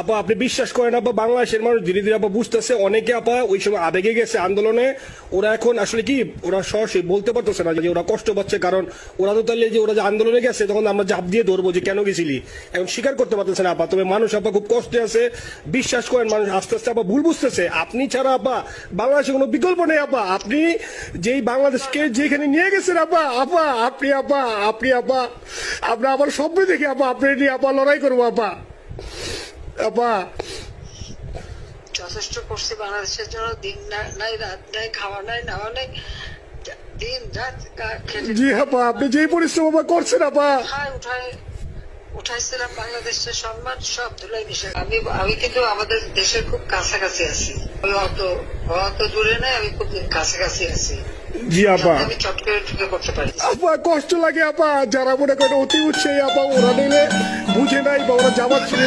আপা আপনি বিশ্বাস করেন আপা, বাংলাদেশের মানুষ ধীরে ধীরে আপা বুঝতেছে, অনেকে আপা ওই সময় আবেগে গেছে আন্দোলনে, ওরা এখন আসলে কি ওরা সরাসরি বলতে পারতেছে না যে ওরা কষ্ট পাচ্ছে, কারণ ওরা তো তাহলে যে ওরা যে আন্দোলনে গেছে তখন আমরা জাপ দিয়ে ধরবো যে কেন গেছিলি, এখন স্বীকার করতে পারতেছে না আপা। তবে মানুষ আপা খুব কষ্টে আছে, বিশ্বাস করেন মানুষ আস্তে আস্তে আপা ভুল বুঝতেছে। আপনি ছাড়া আপা বাংলাদেশে কোনো বিকল্প নেই আপা, আপনি যেই বাংলাদেশকে যেখানে নিয়ে গেছেন আপা, আপা আপনি আপা আপনি আপা আমরা আবার স্বপ্ন দেখি আপা আপনি নিয়ে আপা লড়াই করবো আপা। আপা যথেষ্ট করছি বাংলাদেশের জন্য, দিন নাই রাত নাই, খাওয়া নাই নাওয়া নাই, দিন রাত জি আপা আপনি যেই পরিশ্রম আপা করছেন আপা, উঠাইছিলাম বাংলাদেশের সম্মান সব ধুলাই দিছে। আমি কিন্তু আমাদের দেশের খুব কাছাকাছি আছি, অত দূরে নাই, আমি খুব কাছাকাছি আছি। জি আপা আমি চট করে ঢুকে করতে পারি আপা, কষ্ট লাগে আপা, যারা মনে করেন অতি উৎসাহী আপা ওরা নিলে বুঝে নাই বা ওরা যাবার ছিল।